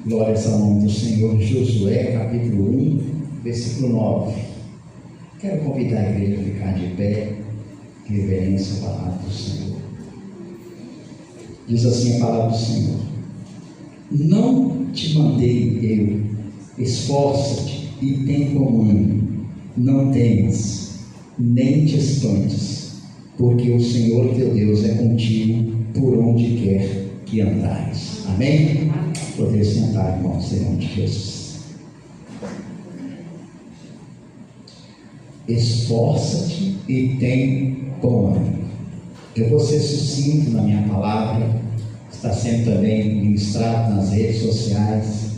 Glórias ao nome do Senhor. Josué, capítulo 1, versículo 9. Quero convidar a igreja a ficar de pé, em reverência à palavra do Senhor. Diz assim a palavra do Senhor: não te mandei eu, esforça-te e tem comando, não temas, nem te espantes, porque o Senhor teu Deus é contigo por onde quer que andares. Amém? Poder sentar, irmãos, em nome de Jesus. Esforça-te e tem bom ânimo. Eu vou ser sucinto na minha palavra. Está sendo também ministrado nas redes sociais.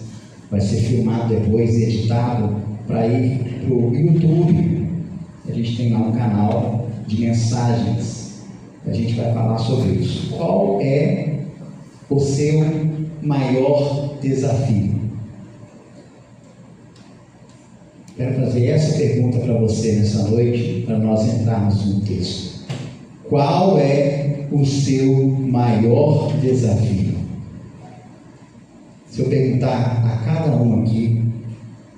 Vai ser filmado depois e editado para ir para o YouTube. A gente tem lá um canal de mensagens. A gente vai falar sobre isso. Qual é o seu maior desafio? Quero fazer essa pergunta para você nessa noite, para nós entrarmos no texto. Qual é o seu maior desafio? Se eu perguntar a cada um aqui,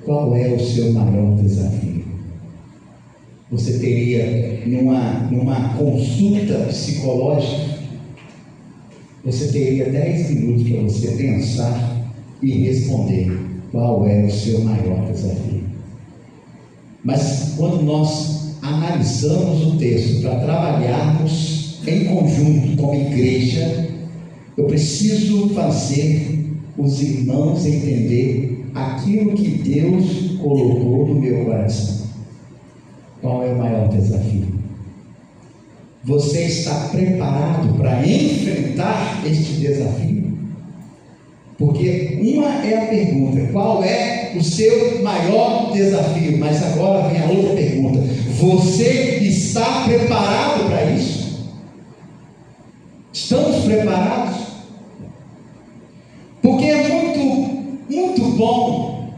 qual é o seu maior desafio? Você teria, numa consulta psicológica, você teria 10 minutos para você pensar e responder qual é o seu maior desafio. Mas quando nós analisamos o texto para trabalharmos em conjunto como igreja, eu preciso fazer os irmãos entender aquilo que Deus colocou no meu coração. Qual é o maior desafio? Você está preparado para enfrentar este desafio? Porque uma é a pergunta: qual é o seu maior desafio? Mas agora vem a outra pergunta: você está preparado para isso? Estamos preparados? Porque é muito bom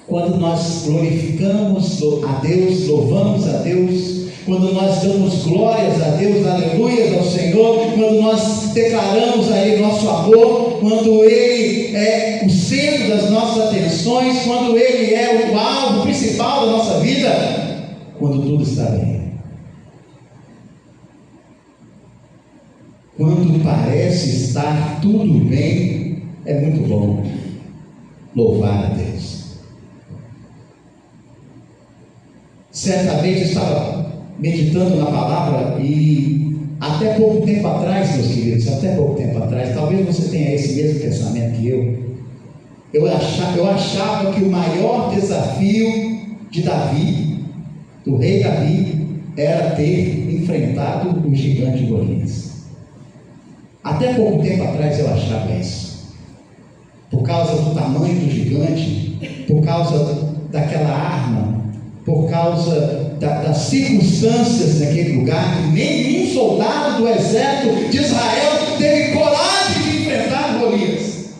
quando nós glorificamos a Deus, louvamos a Deus, quando nós damos glórias a Deus, aleluias ao Senhor, quando nós declaramos a Ele nosso amor, quando Ele é o centro das nossas atenções, quando Ele é o alvo principal da nossa vida, quando tudo está bem. Quando parece estar tudo bem, é muito bom louvar a Deus. Certa vez eu estava meditando na palavra e até pouco tempo atrás, meus queridos, talvez você tenha esse mesmo pensamento que eu achava que o maior desafio de Davi, do rei Davi, era ter enfrentado o gigante Golias. Até pouco tempo atrás eu achava isso, por causa do tamanho do gigante, por causa daquela arma, por causa das circunstâncias daquele lugar, que nenhum soldado do exército de Israel teve coragem de enfrentar Golias,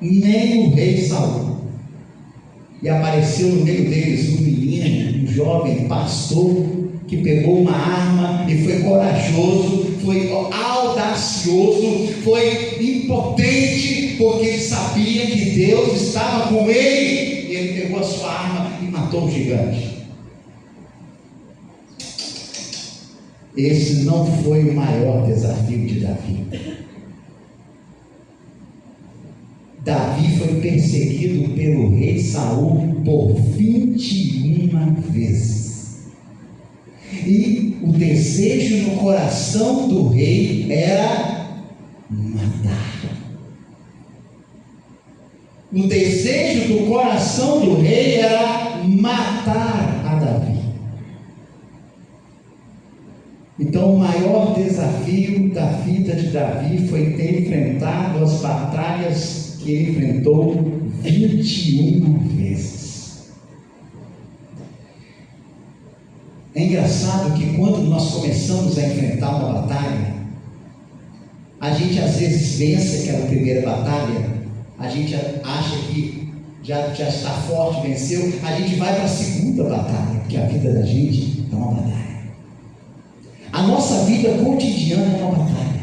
nem o rei Saul. E apareceu no meio deles um menino, um jovem pastor, que pegou uma arma e foi corajoso, foi audacioso, foi impotente, porque ele sabia que Deus estava com ele, e ele pegou a sua arma e matou o gigante. Esse não foi o maior desafio de Davi. Davi foi perseguido pelo rei Saul por 21 vezes. E o desejo no coração do rei era matar. O desejo do coração do rei era matar a Davi. Então, o maior desafio da vida de Davi foi ter enfrentado as batalhas que ele enfrentou 21 vezes. É engraçado que quando nós começamos a enfrentar uma batalha, a gente às vezes vence aquela primeira batalha, a gente acha que já está forte, venceu, a gente vai para a segunda batalha, porque a vida da gente é uma batalha. A nossa vida cotidiana é uma batalha.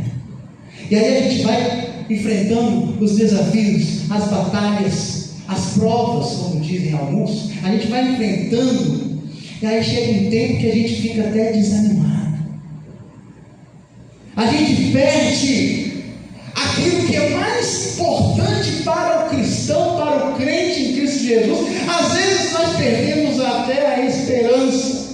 E aí a gente vai enfrentando os desafios, as batalhas, as provas, como dizem alguns, a gente vai enfrentando, e aí chega um tempo que a gente fica até desanimado. A gente perde aquilo que é mais importante para o cristão, para o crente em Cristo Jesus. Às vezes nós perdemos até a esperança.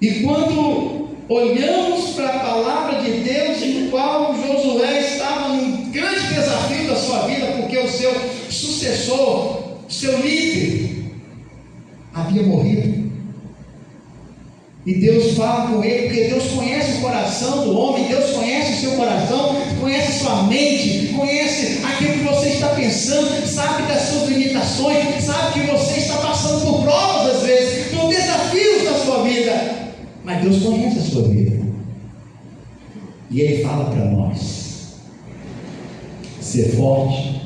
E quando olhamos para a palavra de Deus, no qual Josué estava num grande desafio da sua vida, porque o seu sucessor, o seu líder, havia morrido. E Deus fala com ele, porque Deus conhece o coração do homem, Deus conhece o seu coração, conhece a sua mente, conhece aquilo que você está pensando, sabe das suas limitações, sabe que você está passando por provas às vezes, por desafios da sua vida. Mas Deus conhece a sua vida. E Ele fala para nós: ser forte,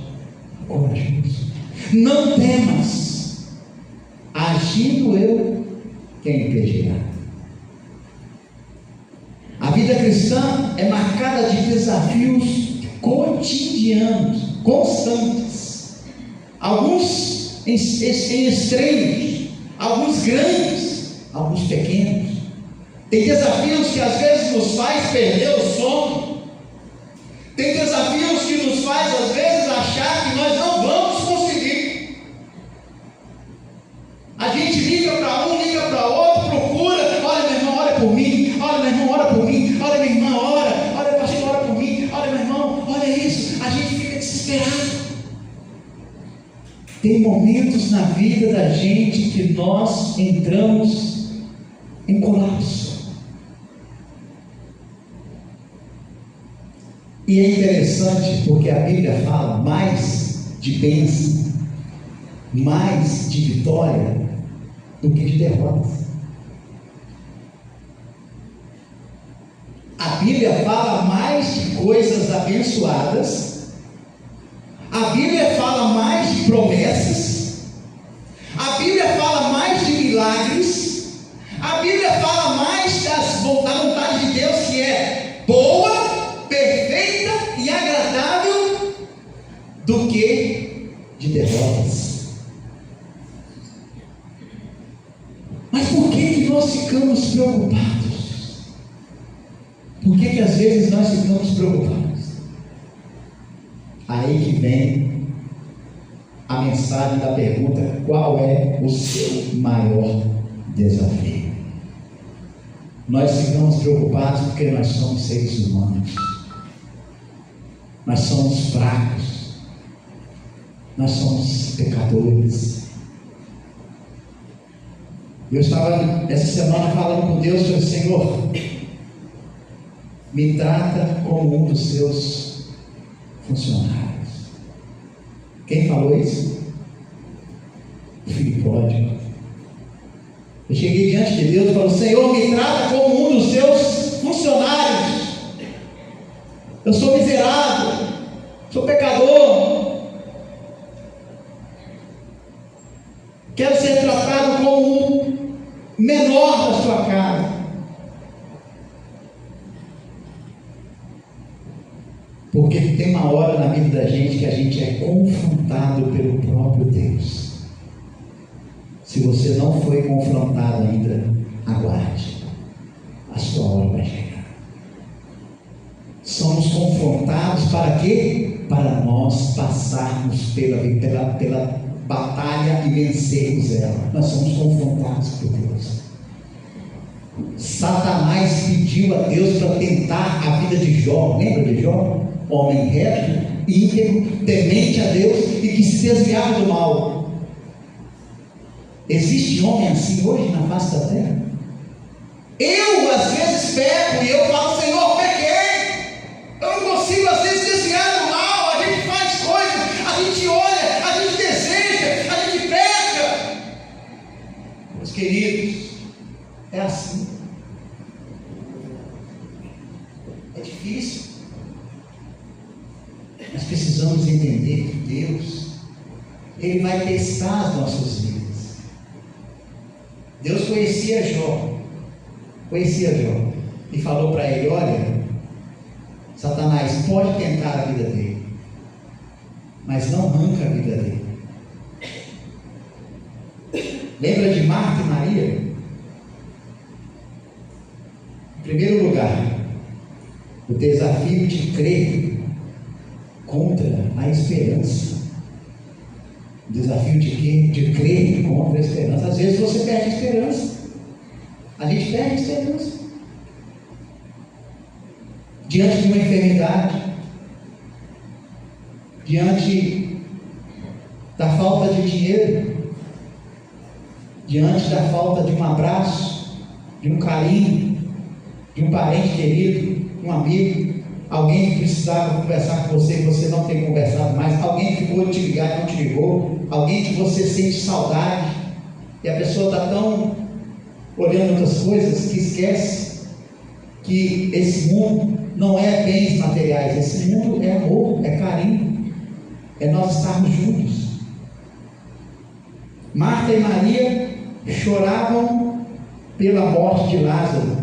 corajoso. Não temas, agindo eu, quem impedirá? A vida cristã é marcada de desafios cotidianos, constantes. Alguns em extremos, alguns grandes, alguns pequenos. Tem desafios que às vezes nos faz perder o sono. Tem desafios que nos faz às vezes achar que nós não vamos conseguir. A gente liga para um, liga para outro, procura. Olha, meu irmão, ora por mim. Olha, meu irmão, ora por mim. Olha, minha irmã, ora. Olha, pastor, ora por mim. Olha, meu irmão, olha isso. A gente fica desesperado. Tem momentos na vida da gente que nós entramos em colapso. E é interessante porque a Bíblia fala mais de bênção, mais de vitória do que de derrota. A Bíblia fala mais de coisas abençoadas, a Bíblia fala mais de promessas, a Bíblia fala mais de milagres, a Bíblia fala mais da vontade de Deus, que é boa, perfeita e agradável, do que de derrotas. Mas por que nós ficamos preocupados? Por que às vezes nós ficamos preocupados? Aí que vem a mensagem da pergunta: qual é o seu maior desafio? Nós ficamos preocupados porque nós somos seres humanos. Nós somos fracos, nós somos pecadores. Eu estava essa semana falando com Deus, falei: Senhor, me trata como um dos seus funcionários. Quem falou isso? O filho pródigo. Eu cheguei diante de Deus e falei: Senhor, me trata como um dos seus funcionários. Eu sou miserável, sou pecador, quero ser tratado como um menor da sua casa. Porque tem uma hora na vida da gente que a gente é confrontado pelo próprio Deus. Se você não foi confrontado ainda, aguarde, a sua hora vai chegar. Somos confrontados para quê? Para nós passarmos pela batalha e vencermos ela. Nós somos confrontados por Deus. Satanás pediu a Deus para tentar a vida de Jó. Lembra de Jó? Homem reto, íntegro, temente a Deus e que se desviava do mal. Existe homem assim hoje na face da terra? Eu às vezes peco e eu falo: Senhor, pequei, eu não consigo às vezes desviar do mal. A gente faz coisas, a gente olha, a gente deseja, a gente peca. Meus queridos, é assim. É difícil. Nós precisamos entender que Deus, Ele vai testar as nossas vidas. Deus conhecia Jó. e falou para ele: olha, Satanás pode tentar a vida dele, mas não arranca a vida dele. Lembra de Marta e Maria? Em primeiro lugar, o desafio de crer contra a esperança. O desafio de quê? De crer contra a esperança. Às vezes você perde a esperança. A gente perde a esperança. Diante de uma enfermidade, diante da falta de dinheiro, diante da falta de um abraço, de um carinho, de um parente querido, um amigo, alguém que precisava conversar com você, que você não tem conversado mais, alguém que ficou de te ligar e não te ligou, alguém que você sente saudade, e a pessoa está tão olhando outras coisas que esquece que esse mundo não é bens materiais, esse mundo é amor, é carinho, é nós estarmos juntos. Marta e Maria choravam pela morte de Lázaro.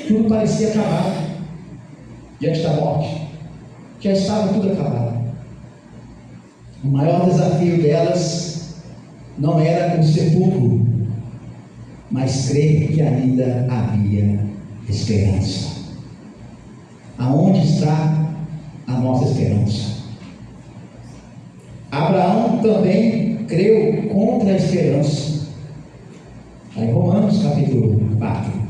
Tudo parecia acabado diante da morte, já estava tudo acabado. O maior desafio delas não era o sepulcro, mas crer que ainda havia esperança. Aonde está a nossa esperança? Abraão também creu contra a esperança. Está em Romanos capítulo 4.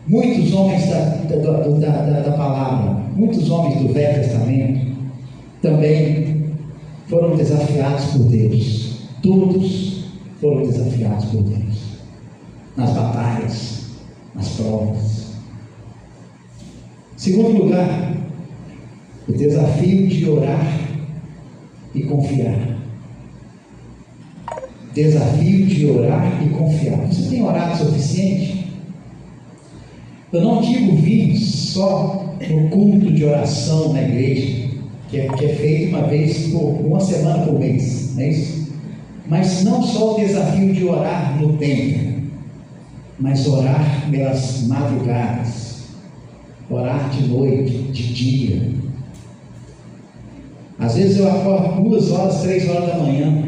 Muitos homens da palavra, muitos homens do Velho Testamento também foram desafiados por Deus. Todos foram desafiados por Deus nas batalhas, nas provas. Segundo lugar, o desafio de orar e confiar. Desafio de orar e confiar. Você tem orado o suficiente? Eu não digo vir só no culto de oração na igreja, que é feito uma vez uma semana por mês, não é isso? Mas não só o desafio de orar no templo, mas orar pelas madrugadas, orar de noite, de dia. Às vezes eu acordo 2 horas, 3 horas da manhã,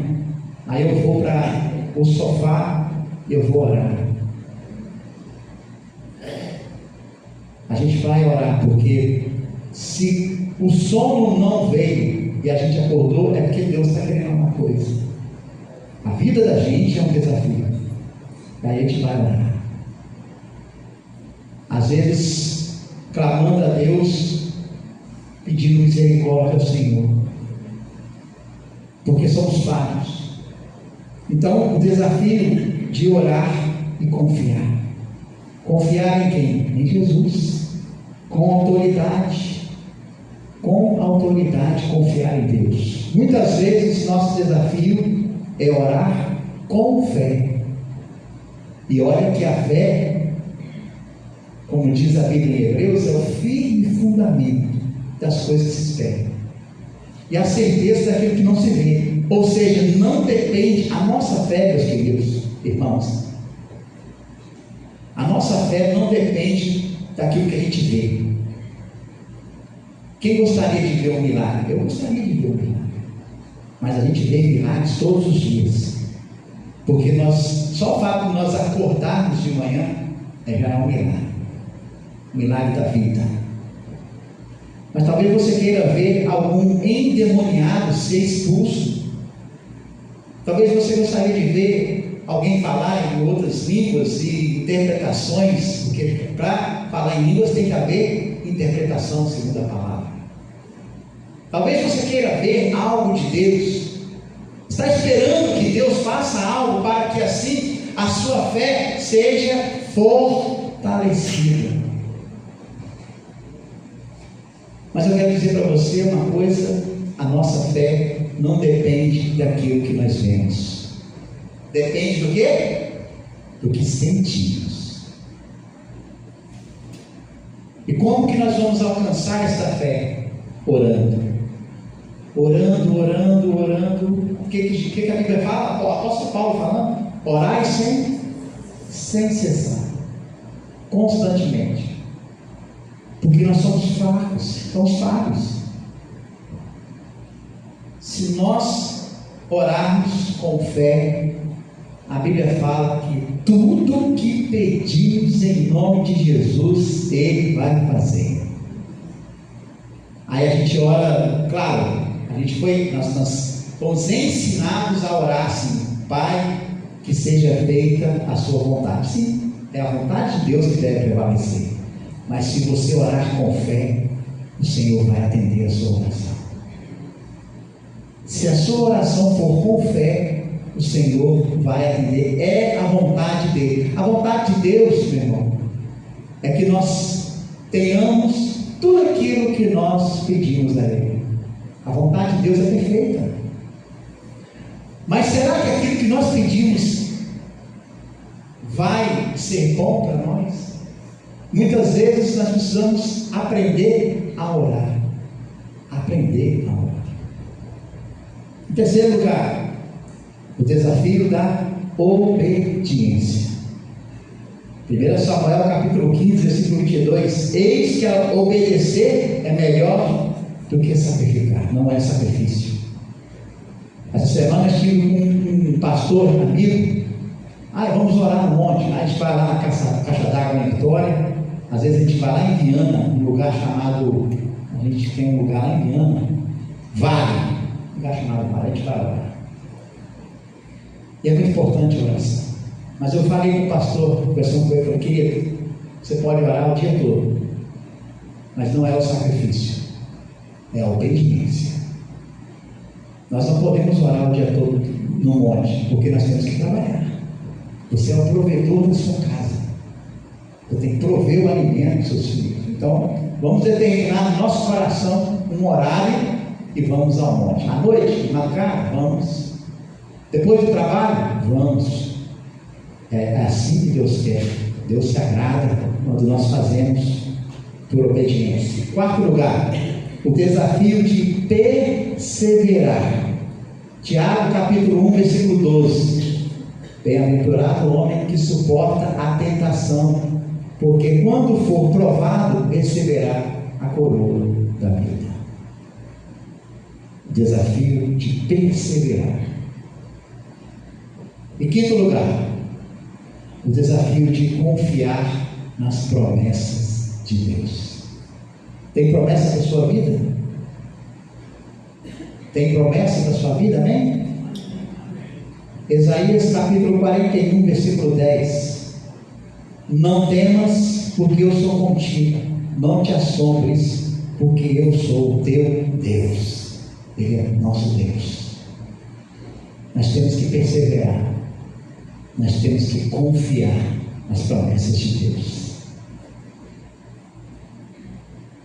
aí eu vou para o sofá e eu vou orar. A gente vai orar, porque se o sono não veio e a gente acordou, é porque Deus está querendo uma coisa. A vida da gente é um desafio. Aí a gente vai orar. Às vezes, clamando a Deus, pedindo misericórdia ao Senhor, porque somos falhos. Então, o desafio de orar e confiar. Confiar em quem? Em Jesus. Com autoridade. Com autoridade, confiar em Deus. Muitas vezes, nosso desafio é orar com fé. E olha que a fé, como diz a Bíblia em Hebreus, é o firme fundamento das coisas que se esperam. E a certeza daquilo que não se vê. Ou seja, não depende, a nossa fé, meus queridos irmãos, a nossa fé não depende daquilo que a gente vê. Quem gostaria de ver um milagre? Eu gostaria de ver um milagre. Mas a gente vê milagres todos os dias. Porque só o fato de nós acordarmos de manhã já é um milagre. O milagre da vida. Mas talvez você queira ver algum endemoniado ser expulso. Talvez você gostaria de ver alguém falar em outras línguas e interpretações, porque para falar em línguas tem que haver interpretação segundo a palavra. Talvez você queira ver algo de Deus. Está esperando que Deus faça algo para que assim a sua fé seja fortalecida. Mas eu quero dizer para você uma coisa: a nossa fé não depende daquilo que nós vemos. Depende do quê? Do que sentimos. E como que nós vamos alcançar esta fé? Orando. Orando, orando, orando. O que a Bíblia fala? O apóstolo Paulo falando: orai sem cessar. constantemente, porque nós somos fracos. Se nós orarmos com fé, a Bíblia fala que tudo que pedimos em nome de Jesus, Ele vai fazer. Aí a gente ora, claro, nós fomos ensinados a orar assim: Pai, que seja feita a sua vontade. Sim, é a vontade de Deus que deve prevalecer. Mas se você orar com fé, o Senhor vai atender a sua oração. Se a sua oração for com fé, o Senhor vai atender. É a vontade dele. A vontade de Deus, meu irmão, é que nós tenhamos tudo aquilo que nós pedimos a Ele. A vontade de Deus é perfeita. Mas será que aquilo que nós pedimos vai ser bom para nós? Muitas vezes nós precisamos aprender a orar. Aprender a orar. Em terceiro lugar, o desafio da obediência. 1 Samuel capítulo 15, versículo 22. Eis que obedecer é melhor do que sacrificar. Não é sacrifício. Essa semana estive com um pastor amigo. Vamos orar no monte. A gente vai lá na caixa d'água em Vitória. Às vezes a gente vai lá em Viana, um lugar chamado, a gente tem um lugar lá em Viana, Vale, um lugar chamado Vale, a gente vai orar. E é muito importante a oração. Mas eu falei com o pastor, conversando com ele, falei: querido, você pode orar o dia todo, mas não é o sacrifício, é a obediência. Nós não podemos orar o dia todo no monte, porque nós temos que trabalhar. Você é o provedor da sua casa. Você tem que prover o alimento dos seus filhos. Então, vamos determinar no nosso coração um horário e vamos ao monte. À noite, de madrugada, vamos. Depois do trabalho, vamos. É assim que Deus quer. Deus se agrada quando nós fazemos por obediência. Em quarto lugar, o desafio de perseverar. Tiago capítulo 1, versículo 12. Bem-aventurado o homem que suporta a tentação, porque quando for provado, receberá a coroa da vida. O desafio de perseverar. Em quinto lugar, o desafio de confiar nas promessas de Deus. Tem promessa para a sua vida? Tem promessa para a sua vida, amém? Isaías capítulo 41, versículo 10. Não temas, porque eu sou contigo. Não te assombres, porque eu sou o teu Deus. Ele é nosso Deus. Nós temos que perseverar. Nós temos que confiar nas promessas de Deus.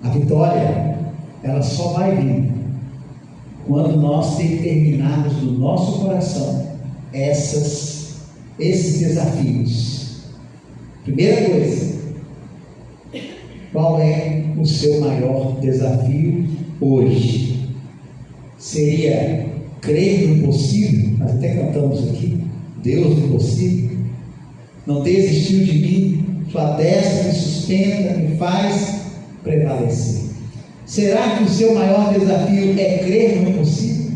A vitória, ela só vai vir quando nós determinarmos no nosso coração esses desafios. Primeira coisa, qual é o seu maior desafio hoje? Seria crer no possível? Nós até cantamos aqui, Deus do possível. Não desistiu de mim, sua destra me sustenta, me faz prevalecer. Será que o seu maior desafio é crer no impossível?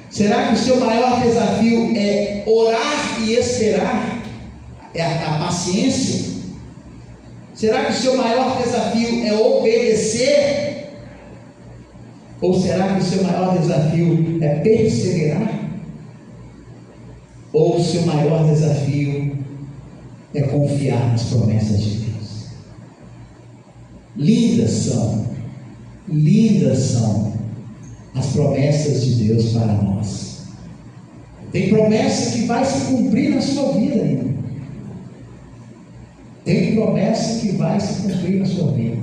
Será que o seu maior desafio é orar e esperar? É a paciência? Será que o seu maior desafio é obedecer? Ou será que o seu maior desafio é perseverar? Ou o seu maior desafio é confiar nas promessas de Deus? Lindas são as promessas de Deus para nós. Tem promessa que vai se cumprir na sua vida ainda. Tem promessa que vai se cumprir na sua vida.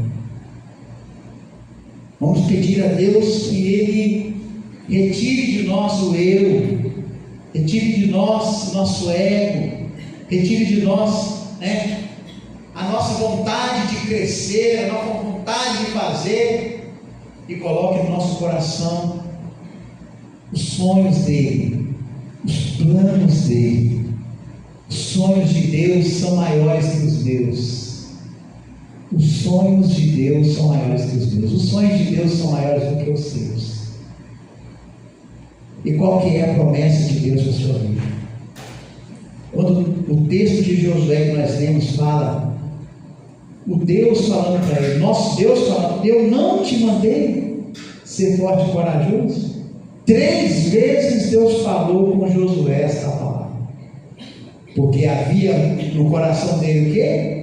Vamos pedir a Deus que Ele retire de nós o eu, retire de nós o nosso ego, retire de nós, a nossa vontade de crescer, a nossa vontade de fazer, e coloque no nosso coração os sonhos dele, os planos dele. Os sonhos de Deus são maiores que os meus. Os sonhos de Deus são maiores que os meus. Os sonhos de Deus são maiores do que os seus. E qual que é a promessa de Deus para a sua vida? Quando o texto de Josué que nós lemos fala, o Deus falando para ele, nosso Deus falando, eu não te mandei ser forte e corajoso? 3 vezes Deus falou com Josué esta palavra. Porque havia no coração dele o quê?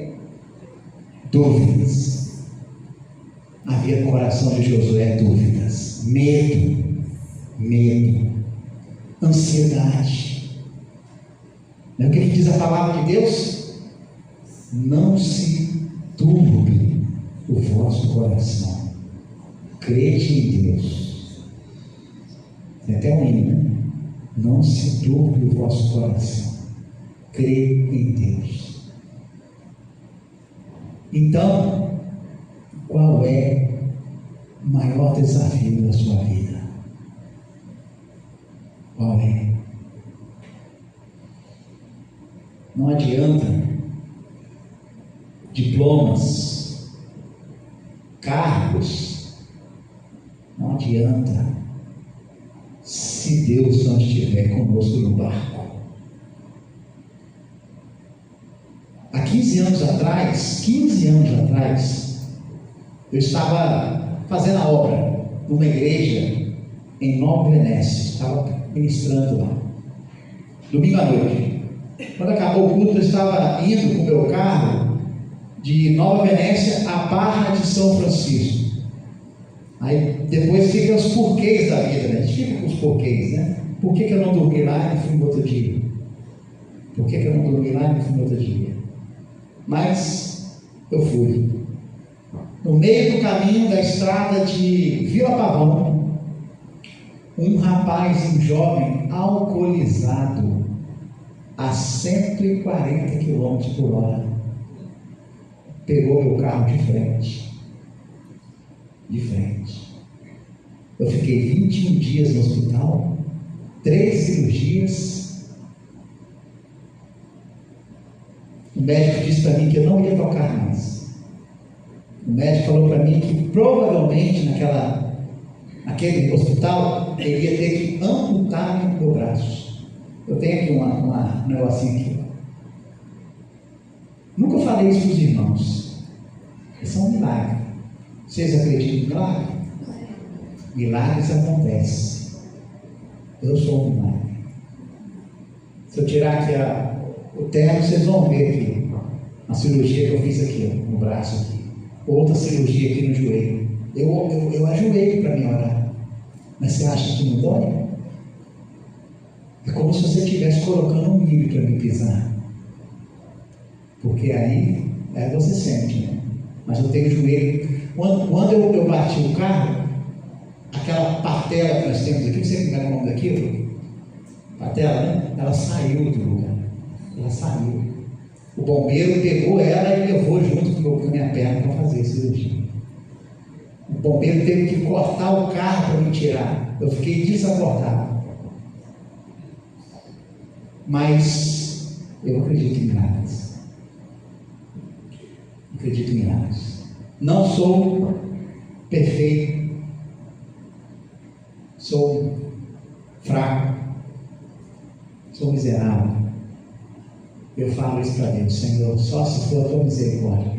Dúvidas. Havia no coração de Josué dúvidas, medo, ansiedade. Não é o que diz a palavra de Deus? Não se turbe o vosso coração. Crede em Deus. Tem até um hino, né? Não se turbe o vosso coração. Crê em Deus. Então, qual é o maior desafio da sua vida? Qual é? Não adianta diplomas, cargos, não adianta se Deus não estiver conosco no barco. Há 15 anos atrás, eu estava fazendo a obra numa igreja em Nova Venécia, estava ministrando lá, domingo à noite. Quando acabou o culto, eu estava indo com o meu carro de Nova Venécia à Barra de São Francisco. Aí depois fica os porquês da vida, né? A gente fica com os porquês, né? Por que eu não dormi lá e não fui no outro dia? Por que eu não dormi lá e não fui no outro dia? Mas eu fui. No meio do caminho da estrada de Vila Pavão, um rapaz, um jovem alcoolizado a 140 km por hora pegou meu carro de frente. Eu fiquei 21 dias no hospital, 3 cirurgias. O médico disse para mim que eu não ia tocar mais. O médico falou para mim que provavelmente naquele hospital ele ia ter que amputar meu braço. Eu tenho aqui um negocinho aqui. Nunca falei isso para os irmãos. Isso é um milagre. Vocês acreditam em milagre? Milagres acontecem. Eu sou um milagre. Se eu tirar aqui o terno, vocês vão ver aqui a cirurgia que eu fiz aqui, no braço aqui. Outra cirurgia aqui no joelho. Eu ajoelho para me orar. Mas você acha que não dói? É como se você estivesse colocando um milho para me pisar. Porque aí você sente, né? Mas eu tenho joelho. Quando eu bati o carro, aquela patela que nós temos aqui, não sei como é o nome daquilo, patela, né? Ela saiu do lugar. Ela saiu. O bombeiro pegou ela e levou junto com a minha perna para fazer a cirurgia. O bombeiro teve que cortar o carro para me tirar. Eu fiquei desacortado. Mas eu acredito em milagres. Acredito em milagres. Não sou perfeito. Sou fraco. Sou miserável. Eu falo isso para Deus, Senhor, só se for a tua misericórdia.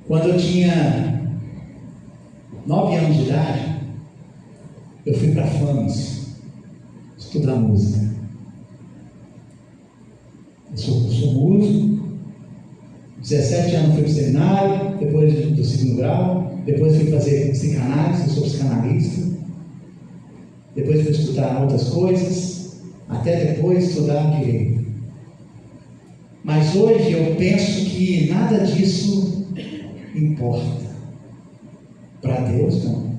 Quando eu tinha 9 anos de idade, eu fui para FAMES estudar música. Eu sou músico, 17 anos fui para o seminário, depois do 2º grau, depois fui fazer psicanálise, eu sou psicanalista, depois fui estudar outras coisas, até depois estudar direito. Mas hoje eu penso que nada disso importa. Para Deus não.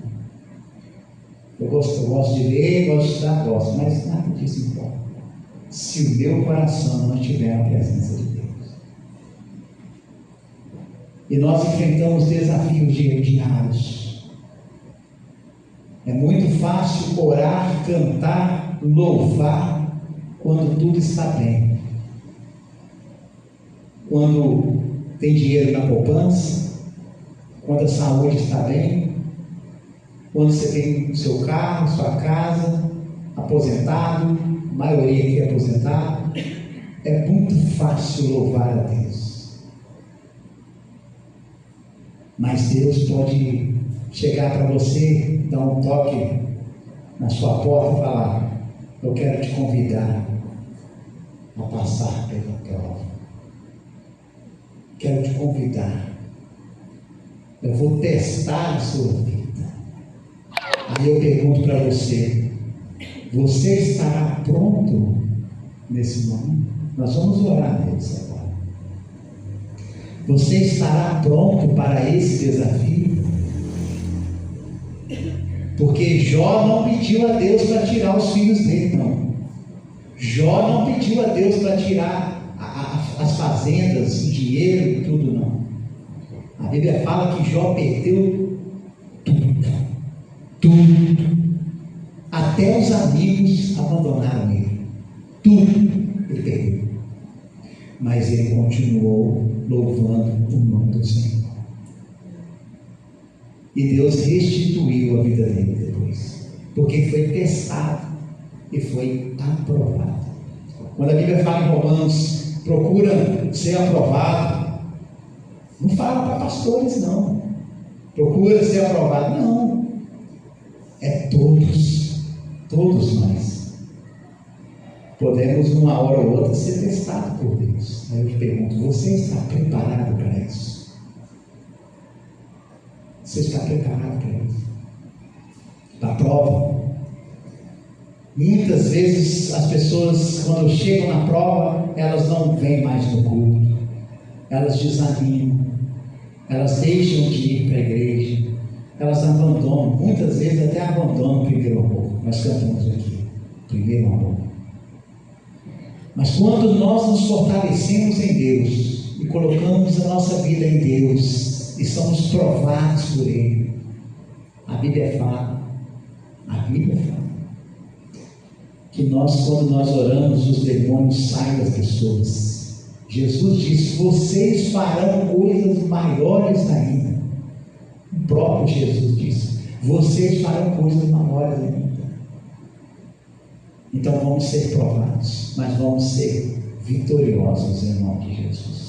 Eu gosto de ler, gosto de estudar, mas nada disso importa. Se o meu coração não estiver na presença de Deus. E nós enfrentamos desafios diários. É muito fácil orar, cantar, louvar quando tudo está bem. Quando tem dinheiro na poupança, quando a saúde está bem, quando você tem o seu carro, sua casa, aposentado, a maioria aqui é aposentado, é muito fácil louvar a Deus. Mas Deus pode chegar para você, dar um toque na sua porta e falar: eu quero te convidar a passar pela prova. Quero te convidar. Eu vou testar a sua vida. Aí eu pergunto para você: você estará pronto nesse momento? Nós vamos orar a Deus agora. Você estará pronto para esse desafio? Porque Jó não pediu a Deus para tirar os filhos dele, não. Jó não pediu a Deus para tirar as fazendas, o dinheiro e tudo, não. A Bíblia fala que Jó perdeu tudo. Até os amigos abandonaram ele. Tudo ele perdeu. Mas ele continuou louvando o nome do Senhor. E Deus restituiu a vida dele depois, porque foi testado e foi aprovado. Quando a Bíblia fala em Romanos, procura ser aprovado, não fala para pastores, não. Procura ser aprovado, não. É todos nós. Podemos, uma hora ou outra, ser testados por Deus. Aí eu te pergunto: você está preparado para isso? Você está preparado para isso? Para a prova? Muitas vezes as pessoas, quando chegam na prova, elas não vêm mais no culto, elas desanimam, elas deixam de ir para a igreja, elas abandonam, muitas vezes até abandonam o primeiro amor. Nós cantamos aqui, primeiro amor. Mas quando nós nos fortalecemos em Deus e colocamos a nossa vida em Deus e somos provados por Ele, a Bíblia fala que nós, quando nós oramos, os demônios saem das pessoas. Jesus disse: vocês farão coisas maiores ainda. O próprio Jesus disse: vocês farão coisas maiores ainda. Então vamos ser provados, mas vamos ser vitoriosos em nome de Jesus.